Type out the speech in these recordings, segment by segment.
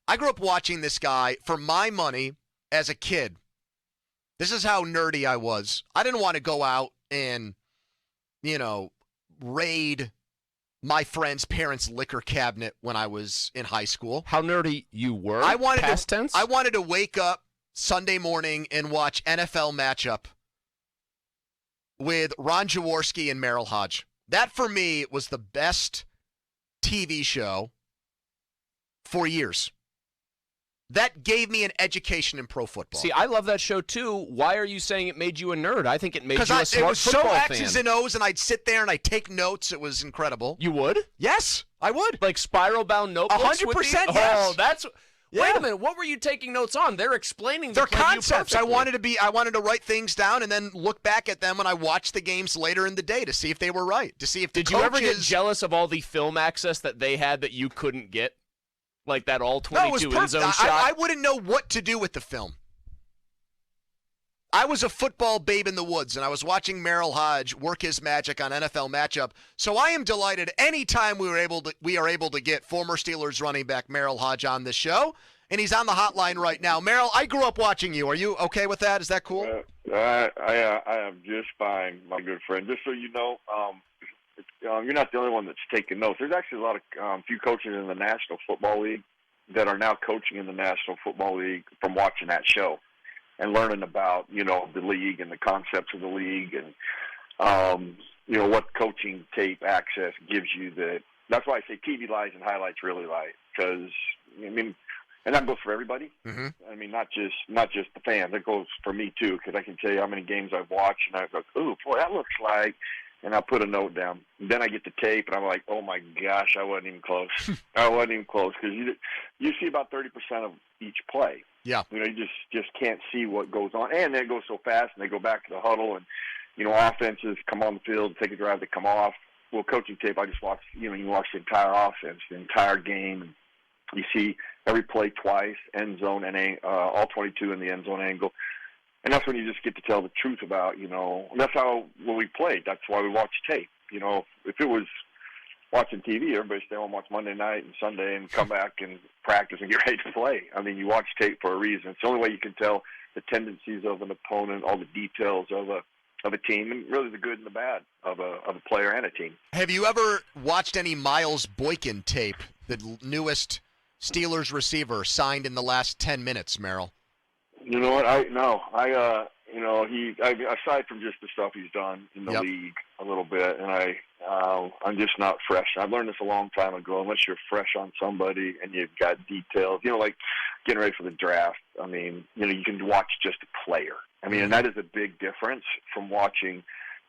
I grew up watching this guy for my money as a kid. This is how nerdy I was. I didn't want to go out and, raid my friend's parents' liquor cabinet when I was in high school. How nerdy you were? Past tense? I wanted to wake up Sunday morning and watch NFL matchup with Ron Jaworski and Merril Hoge. That, for me, was the best TV show for years. That gave me an education in pro football. See, I love that show, too. Why are you saying it made you a nerd? I think it made you a smart football fan. It was so X's and O's, and I'd sit there and I'd take notes. It was incredible. You would? Yes, I would. Like spiral-bound notebooks? 100%, yes. Oh, that's... Yeah. Wait a minute. What were you taking notes on? They're explaining their concepts. I wanted to write things down and then look back at them when I watched the games later in the day to see if they were right. To see if Did you ever get jealous of all the film access that they had that you couldn't get? Like that all 22 end zone shot? I wouldn't know what to do with the film. I was a football babe in the woods, and I was watching Merril Hoge work his magic on NFL Matchup. So I am delighted anytime we are able to get former Steelers running back Merril Hoge on this show, and he's on the hotline right now. Merril, I grew up watching you. Are you okay with that? Is that cool? I am just fine, my good friend. Just so you know, you're not the only one that's taking notes. There's actually a lot of few coaches in the National Football League that are now coaching in the National Football League from watching that show and learning about, the league and the concepts of the league and, what coaching tape access gives you. That's why I say TV lies and highlights really lie. Because, and that goes for everybody. Mm-hmm. I mean, not just the fans. That goes for me, too, because I can tell you how many games I've watched, and I go, ooh, boy, that looks like, and I'll put a note down. And then I get the tape, and I'm like, oh, my gosh, I wasn't even close. I wasn't even close, because you see about 30% of each play. Yeah. You just can't see what goes on. And then it goes so fast, and they go back to the huddle, and, offenses come on the field, take a drive, they come off. Well, coaching tape, I just watch, you watch the entire offense, the entire game, and you see every play twice, end zone, and all 22 in the end zone angle. And that's when you just get to tell the truth about, and that's how, when we played, that's why we watch tape. If it was watching TV, everybody stay home, watch Monday night and Sunday and come back and practice and get ready to play. I mean, you watch tape for a reason. It's the only way you can tell the tendencies of an opponent, all the details of a team, and really the good and the bad of a player and a team. Have you ever watched any Miles Boykin tape, the newest Steelers receiver signed in the last 10 minutes, Merril? You know what? Aside from just the stuff he's done in the league a little bit, and I'm just not fresh. I've learned this a long time ago. Unless you're fresh on somebody and you've got details, like getting ready for the draft. I mean, you can watch just a player. I mean, and that is a big difference from watching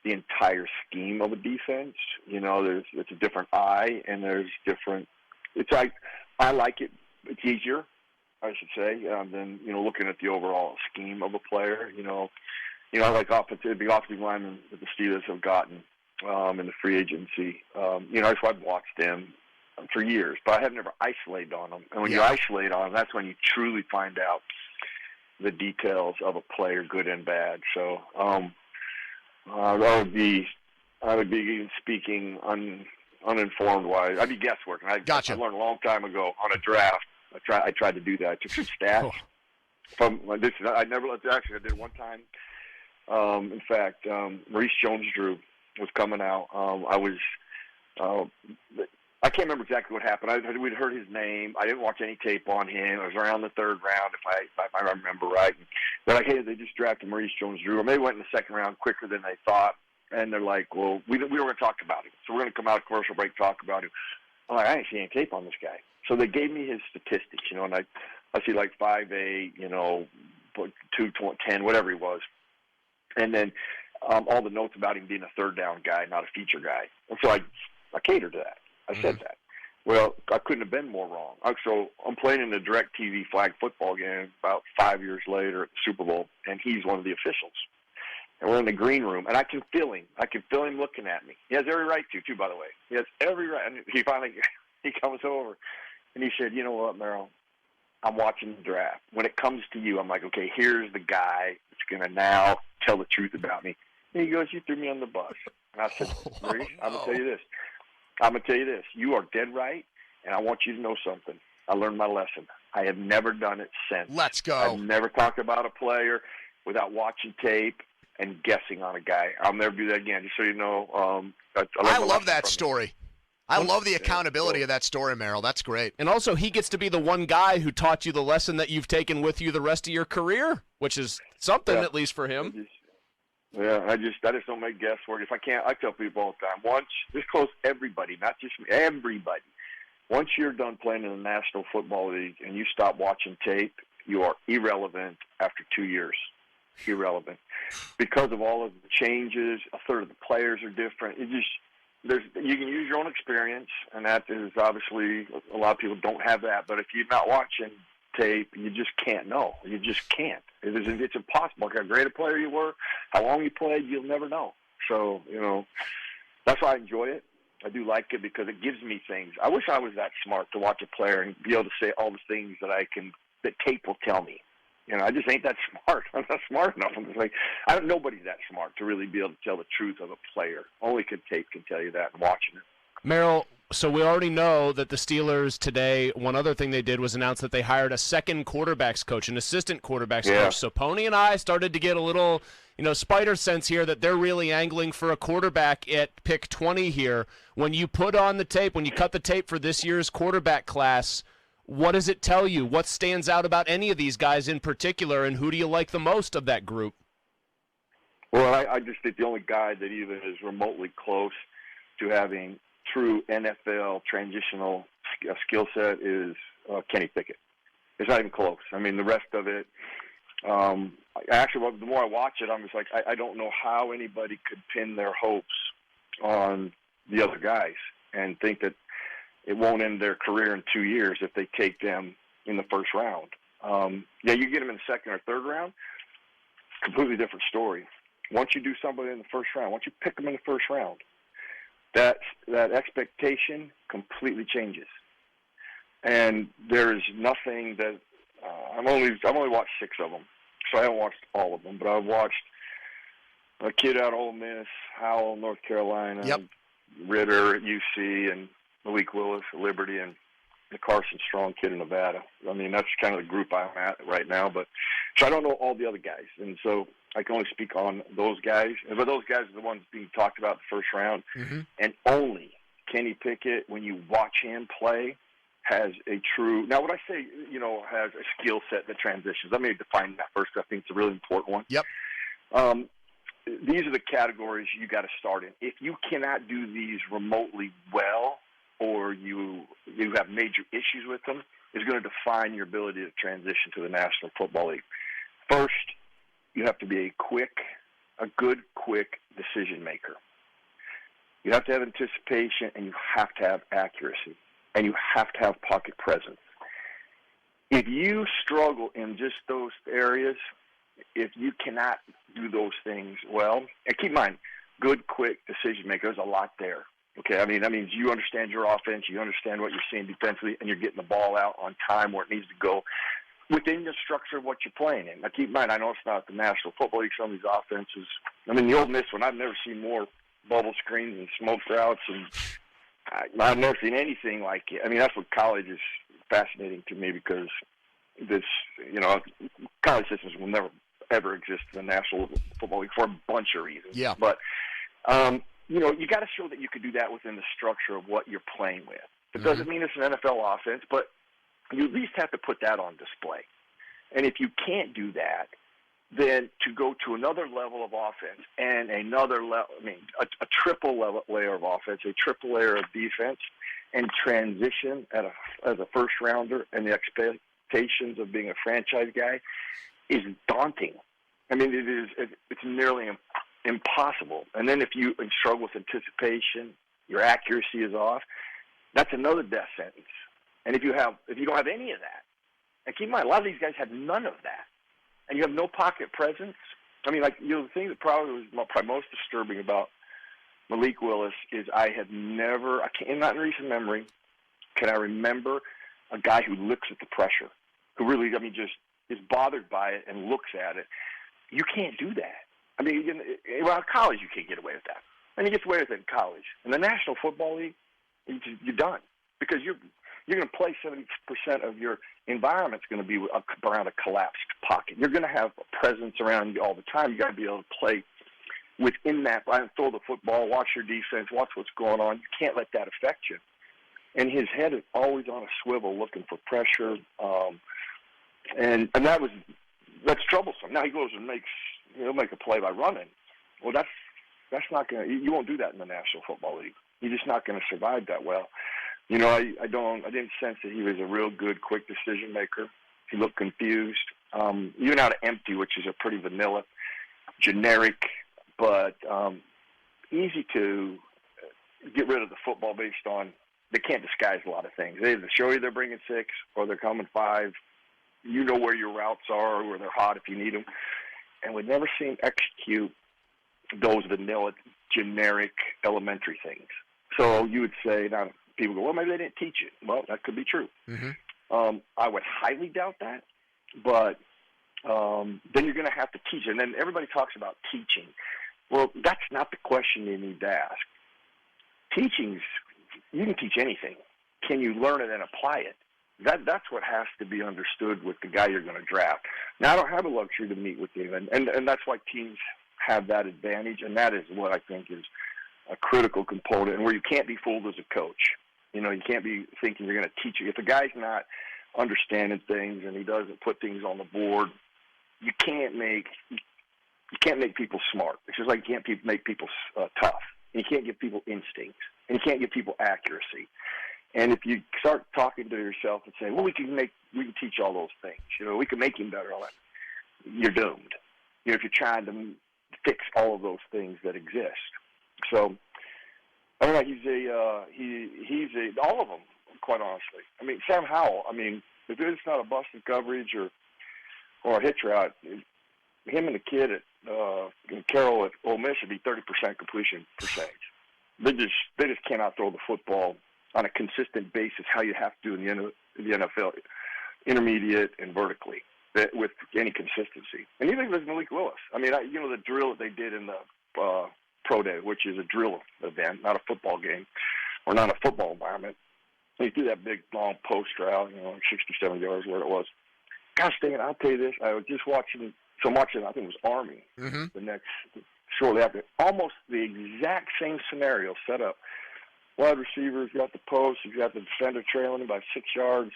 the entire scheme of a defense. It's a different eye, and there's different. It's like I like it. It's easier, I should say, than looking at the overall scheme of a player. I like the offensive linemen that the Steelers have gotten in the free agency. That's why I've watched them for years, but I have never isolated on them. And when you isolate on them, that's when you truly find out the details of a player, good and bad. So I would be speaking uninformed wise. I'd be guesswork. Gotcha. I learned a long time ago on a draft. I tried to do that. I took some stats from this. I never let actually. I did it one time. In fact, Maurice Jones-Drew was coming out. I can't remember exactly what happened. We'd heard his name. I didn't watch any tape on him. It was around the third round, if I remember right. They're like, hey, they just drafted Maurice Jones-Drew, or maybe went in the second round quicker than they thought. And they're like, well, we were going to talk about him, so we're going to come out of commercial break, talk about him. I'm like, I ain't seen any tape on this guy. So they gave me his statistics, and I see like 5'8", 210, whatever he was. And then all the notes about him being a third down guy, not a feature guy. And so I catered to that. I said that. Well, I couldn't have been more wrong. So I'm playing in the DirecTV flag football game about 5 years later at the Super Bowl, and he's one of the officials. And we're in the green room, and I can feel him. I can feel him looking at me. He has every right to, too, by the way. He has every right. And he finally comes over, and he said, you know what, Merril? I'm watching the draft. When it comes to you, I'm like, okay, here's the guy that's going to now tell the truth about me. And he goes, you threw me on the bus. And I said, Maurice, I'm going to tell you this. You are dead right, and I want you to know something. I learned my lesson. I have never done it since. Let's go. I've never talked about a player without watching tape and guessing on a guy. I'll never do that again, just so you know. I love that story. I love the accountability of that story, Merrill. That's great. And also, he gets to be the one guy who taught you the lesson that you've taken with you the rest of your career, which is something, at least for him. I just don't make guesswork. If I can't, I tell people all the time, this close everybody, not just me, everybody. Once you're done playing in the National Football League and you stop watching tape, you are irrelevant after 2 years. Irrelevant. Because of all of the changes, a third of the players are different. You can use your own experience, and that is obviously a lot of people don't have that. But if you're not watching tape, you just can't know. You just can't. It's impossible. How great a player you were, how long you played, you'll never know. So, that's why I enjoy it. I do like it because it gives me things. I wish I was that smart to watch a player and be able to say all the things that tape will tell me. I just ain't that smart. I'm not smart enough. I'm just like, nobody's that smart to really be able to tell the truth of a player. Only tape can tell you that and watching it. Merrill, so we already know that the Steelers today, one other thing they did was announce that they hired a second quarterbacks coach, an assistant quarterbacks coach. So Pony and I started to get a little, spider sense here that they're really angling for a quarterback at pick 20 here. When you put on the tape, when you cut the tape for this year's quarterback class, what does it tell you? What stands out about any of these guys in particular, and who do you like the most of that group? Well, I just think the only guy that even is remotely close to having true NFL transitional skill set is Kenny Pickett. It's not even close. I mean, the rest of it, actually, the more I watch it, I'm just like, I don't know how anybody could pin their hopes on the other guys and think that it won't end their career in 2 years if they take them in the first round. You get them in the second or third round, completely different story. Once you do somebody in the first round, once you pick them in the first round, that expectation completely changes. And there is nothing that I've only watched 6 of them, so I haven't watched all of them, but I've watched a kid out of Ole Miss, Howell, North Carolina, Ritter at UC, and Malik Willis at Liberty, and the Carson Strong kid in Nevada. I mean, that's kind of the group I'm at right now. So I don't know all the other guys, and so I can only speak on those guys. But those guys are the ones being talked about in the first round. Mm-hmm. And only Kenny Pickett, when you watch him play, has a true – now, when I say, has a skill set that transitions, let me define that first. I think it's a really important one. Yep. These are the categories you got to start in. If you cannot do these remotely well, or you have major issues with them, is going to define your ability to transition to the National Football League. First, you have to be a good, quick decision maker. You have to have anticipation, and you have to have accuracy, and you have to have pocket presence. If you struggle in just those areas, if you cannot do those things well, and keep in mind, good, quick decision maker, there's a lot there. Okay, I mean, that means you understand your offense, you understand what you're seeing defensively, and you're getting the ball out on time where it needs to go within the structure of what you're playing in. Now, keep in mind, I know it's not the National Football League, some of these offenses. I mean, the Ole Miss one, I've never seen more bubble screens and smoke routes, and I've never seen anything like it. I mean, that's what college is fascinating to me because this, college systems will never, ever exist in the National Football League for a bunch of reasons. Yeah. But, you got to show that you could do that within the structure of what you're playing with. It doesn't mean it's an NFL offense, but you at least have to put that on display. And if you can't do that, then to go to another level of offense and another level, a triple level layer of offense, a triple layer of defense, and transition as a first rounder and the expectations of being a franchise guy is daunting. I mean, it's nearly impossible. And then if you struggle with anticipation, your accuracy is off, that's another death sentence. And if you don't have any of that, and keep in mind, a lot of these guys have none of that, and you have no pocket presence. I mean, the thing that probably was most disturbing about Malik Willis is not in recent memory, can I remember a guy who looks at the pressure, who really, just is bothered by it and looks at it. You can't do that. I mean, in college you can't get away with that. And you get away with it in college. In the National Football League, you're done because You're going to play 70% of your environment's going to be around a collapsed pocket. You're going to have a presence around you all the time. You got to be able to play within that. Throw the football, watch your defense, watch what's going on. You can't let that affect you. And his head is always on a swivel, looking for pressure, and that's troublesome. Now he goes and he'll make a play by running. Well, that's not going to. You won't do that in the National Football League. You're just not going to survive that well. You know, I didn't sense that he was a real good, quick decision maker. He looked confused. Even out of empty, which is a pretty vanilla, generic, but easy to get rid of the football based on. They can't disguise a lot of things. They either show you they're bringing 6 or they're coming 5. You know where your routes are, where they're hot if you need them. And we've never seen execute those vanilla, generic, elementary things. So you would say, now people go, well, maybe they didn't teach it. Well, that could be true. Mm-hmm. I would highly doubt that. But then you're going to have to teach it. And then everybody talks about teaching. Well, that's not the question you need to ask. You can teach anything. Can you learn it and apply it? That's what has to be understood with the guy you're going to draft. Now, I don't have the luxury to meet with him, and that's why teams have that advantage, and that is what I think is a critical component, and where you can't be fooled as a coach. You know, you can't be thinking you're going to teach it. If a guy's not understanding things and he doesn't put things on the board, you can't make people smart. It's just like you can't make people tough. And you can't give people instincts. And you can't give people accuracy. And if you start talking to yourself and say, well, we can teach all those things. You know, we can make him better on it. You're doomed. You know, if you're trying to fix all of those things that exist. So, I don't know, he's all of them, quite honestly. I mean, Sam Howell, if it's not a busted coverage or a hitch route, him and the kid at Carroll at Ole Miss would be 30% completion percentage. They just cannot throw the football on a consistent basis how you have to do in the NFL, intermediate and vertically, with any consistency. And even with Malik Willis. The drill that they did in the Pro Day, which is a drill event, not a football game, or not a football environment. They do that big, long post route, 67 yards, where it was. Gosh dang it, I'll tell you this. I was just watching, I think it was Army, shortly after. Almost the exact same scenario set up. Wide receiver's got the post, he's got the defender trailing him by 6 yards,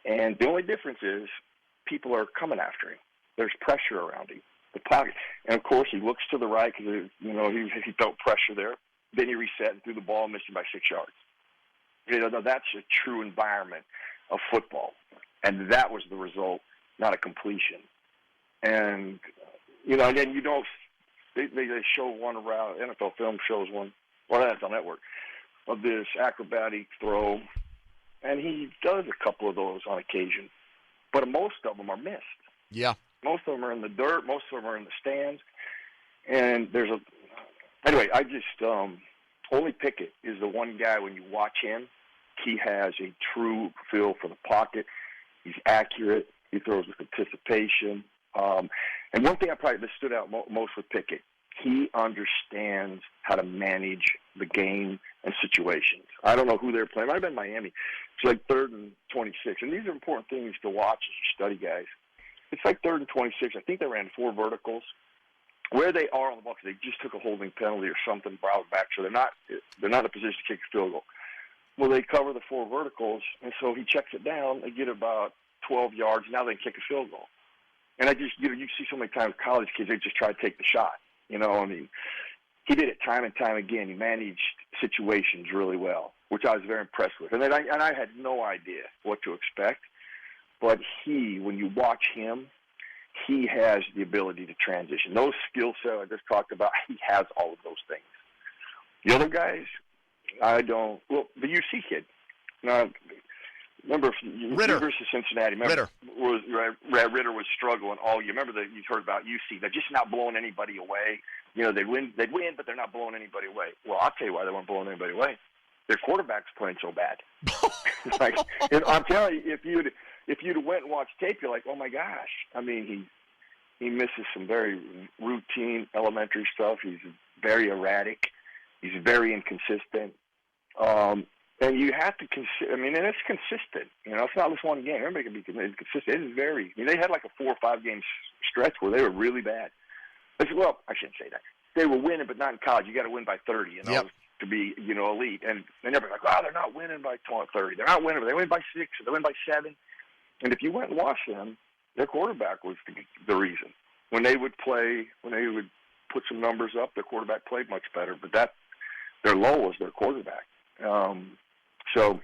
and the only difference is people are coming after him. There's pressure around him, the pocket. And, of course, he looks to the right because, he felt pressure there. Then he reset and threw the ball and missed him by 6 yards. That's a true environment of football. And that was the result, not a completion. And, and then they show one route, NFL Film shows one, or NFL Network, of this acrobatic throw, and he does a couple of those on occasion. But most of them are missed. Yeah. Most of them are in the dirt. Most of them are in the stands. And anyway, I just, only Pickett is the one guy, when you watch him, he has a true feel for the pocket. He's accurate. He throws with anticipation. And one thing that stood out most with Pickett, he understands how to manage the game and situations. I don't know who they're playing. It might have been Miami. It's like 3rd and 26. And these are important things to watch as you study guys. It's like 3rd and 26. I think they ran 4 verticals. Where they are on the ball, because they just took a holding penalty or something, brought back, so they're not in a position to kick a field goal. Well, they cover the 4 verticals, and so he checks it down. They get about 12 yards. Now they kick a field goal. And I just, you see so many times college kids, they just try to take the shot. He did it time and time again. He managed situations really well, which I was very impressed with. And I had no idea what to expect. But when you watch him, he has the ability to transition. Those skill sets I just talked about, he has all of those things. The other guys, I don't. Well, the UC kid. Now, remember Ritter versus Cincinnati. Remember, Ritter was struggling all year. Remember that you heard about UC. They're just not blowing anybody away. They'd win, but they're not blowing anybody away. Well, I'll tell you why they weren't blowing anybody away. Their quarterback's playing so bad. I'm telling you, if you'd went and watched tape, you're like, oh my gosh. He misses some very routine elementary stuff. He's very erratic. He's very inconsistent. And you have to consider. I mean, and it's consistent. You know, it's not just one game. Everybody can be consistent. It is very. I mean, they had like a 4 or 5 game stretch where they were really bad. Well, I shouldn't say that. They were winning, but not in college. You got to win by 30, you know, yep. to be, you know, elite. And everybody's like, "Oh, they're not winning by 30. They're not winning. They win by 6. Or they win by 7." And if you went and watched them, their quarterback was the reason. When they would put some numbers up, their quarterback played much better. But their low was their quarterback. So,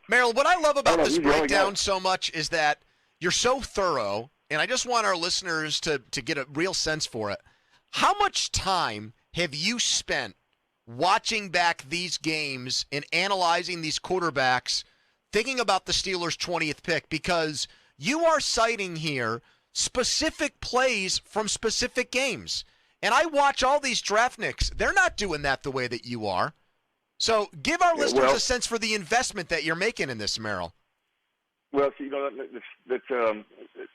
Merril, what I love about this breakdown so much is that you're so thorough, and I just want our listeners to get a real sense for it. How much time have you spent watching back these games and analyzing these quarterbacks, thinking about the Steelers' 20th pick? Because you are citing here specific plays from specific games. And I watch all these draftniks. They're not doing that the way that you are. So give our listeners a sense for the investment that you're making in this, Merril. Well, see, you know, it's an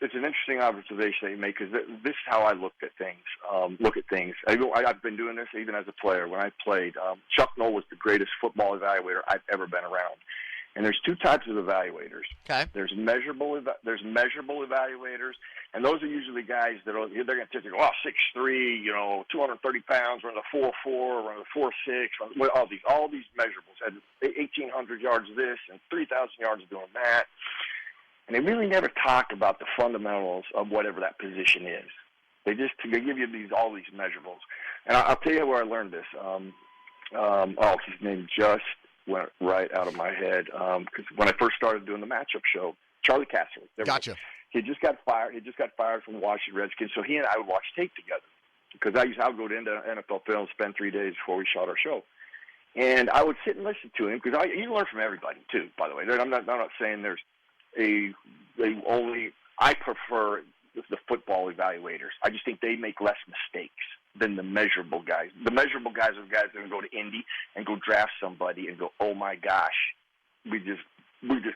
interesting observation that you make, because this is how I look at things. I've been doing this even as a player. When I played, Chuck Noll was the greatest football evaluator I've ever been around. And there's 2 types of evaluators. Okay. There's measurable evaluators, and those are usually guys that they're going to go, 6'3", you know, 230 pounds, run the 4.4, run the 4.6, all these measurables. Had 1,800 yards this and 3,000 yards doing that. And they really never talk about the fundamentals of whatever that position is. They give you all these measurables. And I'll tell you where I learned this. His name just went right out of my head, because when I first started doing the matchup show, Charlie Casserly. Gotcha. He just got fired. He just got fired from the Washington Redskins. So he and I would watch tape together, because I would go to NFL film, spend 3 days before we shot our show, and I would sit and listen to him, because you learn from everybody too. By the way, I'm not saying there's I prefer the football evaluators. I just think they make less mistakes than the measurable guys. The measurable guys are guys that are going to go to Indy and go draft somebody and go, oh my gosh, we just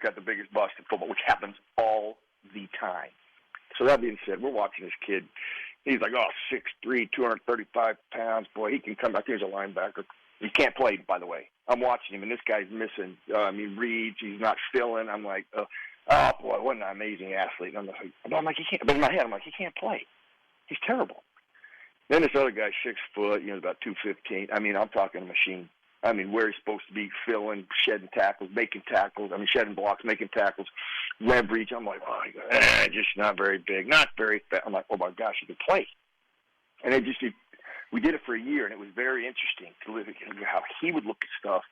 got the biggest bust in football, which happens all the time. So that being said, we're watching this kid. He's like, 6'3", 235 pounds. Boy, he can come back. Here's a linebacker. He can't play, by the way. I'm watching him, and this guy's missing. Reads. He's not filling. I'm like, oh boy, what an amazing athlete. And I'm like, he can't. But in my head, I'm like, he can't play. He's terrible. Then this other guy, 6 foot, about 215. I'm talking a machine. Where he's supposed to be filling, shedding tackles, making tackles. Shedding blocks, making tackles, leverage. I'm like, just not very big, not very fat. I'm like, oh my gosh, he can play. And we did it for a year, and it was very interesting to look at how he would look at stuff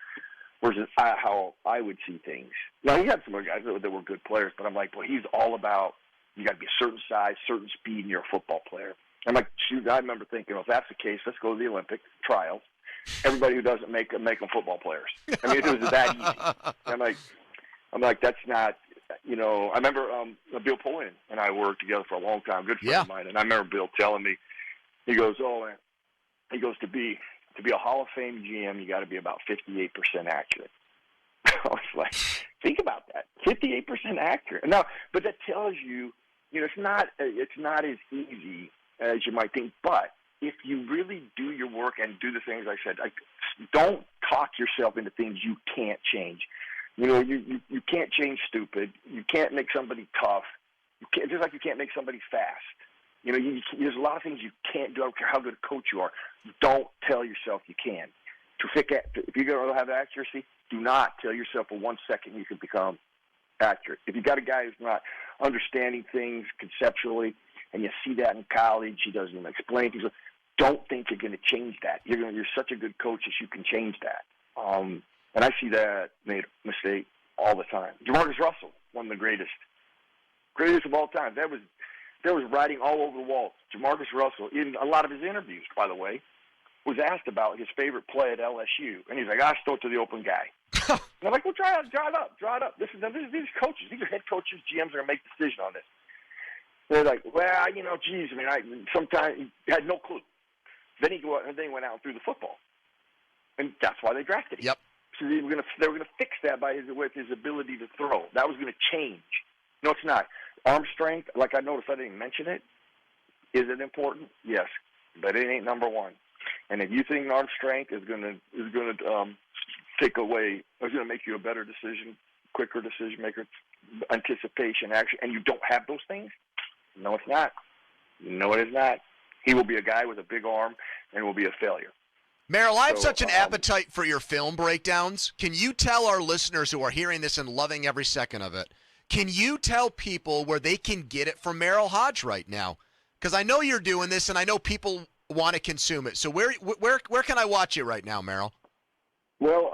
versus how I would see things. Now, he had some other guys that were good players, but I'm like, well, he's all about, you got to be a certain size, certain speed, and you're a football player. I'm like, shoot, I remember thinking, well, if that's the case, let's go to the Olympic trials. Everybody who doesn't make them football players. It was that easy. I'm like, that's not, I remember Bill Pullian and I worked together for a long time, good friend of mine, and I remember Bill telling me, he goes, to be a Hall of Fame GM, you got to be about 58% accurate. I was like, think about that, 58% accurate. Now, but that tells you, it's not as easy as you might think. But if you really do your work and do the things I said, don't talk yourself into things you can't change. You can't change stupid. You can't make somebody tough. Just like you can't make somebody fast. There's a lot of things you can't do. I don't care how good a coach you are. Don't tell yourself you can. If you're going to have accuracy, do not tell yourself for 1 second you can become accurate. If you got a guy who's not understanding things conceptually, and you see that in college, he doesn't even explain things, don't think you're going to change that. You're such a good coach that you can change that. And I see that made a mistake all the time. Jamarcus Russell, one of the greatest of all time. There was writing all over the wall. Jamarcus Russell, in a lot of his interviews, by the way, was asked about his favorite play at LSU, and he's like, I throw it to the open guy. And I'm like, well, draw it up. These coaches, these are head coaches, GMs are going to make a decision on this. They're like, well, sometimes he had no clue. Then he went out and threw the football, and that's why they drafted him. Yep. So they were going to fix that with his ability to throw. That was going to change. No, it's not. Arm strength, like I noticed, I didn't mention it. Is it important? Yes, but it ain't number one. And if you think arm strength is going to take away. It's going to make you a better decision, quicker decision maker, anticipation, action, and you don't have those things. No, it's not. No, it is not. He will be a guy with a big arm and will be a failure. Merril, I have such an appetite for your film breakdowns. Can you tell our listeners who are hearing this and loving every second of it, can you tell people where they can get it from Merril Hoge right now? Because I know you're doing this, and I know people want to consume it. So where can I watch it right now, Merril? Well,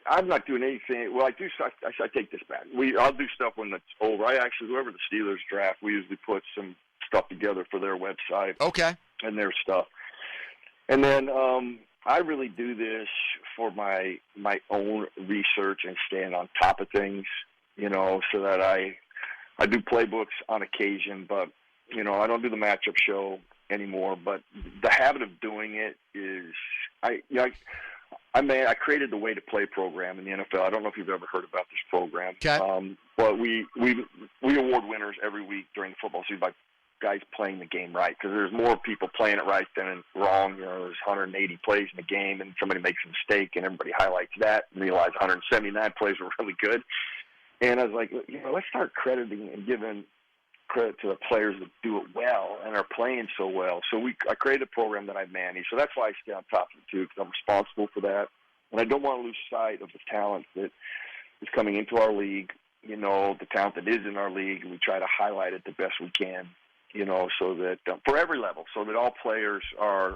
I'm not doing anything. Well, I do. I take this back. I'll do stuff when it's over. Whoever the Steelers draft, we usually put some stuff together for their website. Okay. And their stuff. And then I really do this for my own research and staying on top of things, so that I do playbooks on occasion, but, I don't do the matchup show anymore. But the habit of doing it is I created the Way to Play program in the NFL. I don't know if you've ever heard about this program. Okay. But we award winners every week during the football season by guys playing the game right, because there's more people playing it right than wrong. There's 180 plays in the game, and somebody makes a mistake, and everybody highlights that and realize 179 plays were really good. And I was like, let's start crediting and giving credit to the players that do it well and are playing so well. So I created a program that I manage. So that's why I stay on top of it too, because I'm responsible for that, and I don't want to lose sight of the talent that is coming into our league. The talent that is in our league, and we try to highlight it the best we can. So that for every level, so that all players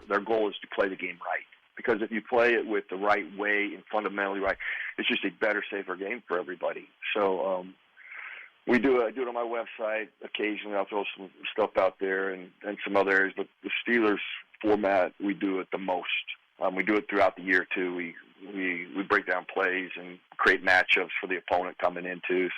their goal is to play the game right. Because if you play it with the right way and fundamentally right, it's just a better, safer game for everybody. So I do it on my website. Occasionally I'll throw some stuff out there and some other areas. But the Steelers format, we do it the most. We do it throughout the year too. We break down plays and create matchups for the opponent coming into,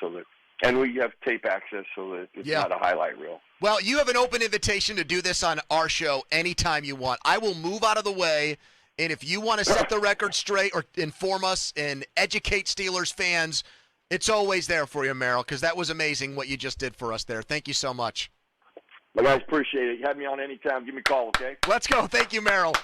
and we have tape access so that it's not a highlight reel. Well, you have an open invitation to do this on our show anytime you want. I will move out of the way, and if you want to set the record straight or inform us and educate Steelers fans, it's always there for you, Merril, because that was amazing what you just did for us there. Thank you so much. Well, guys, appreciate it. You have me on anytime. Give me a call, okay? Let's go. Thank you, Merril.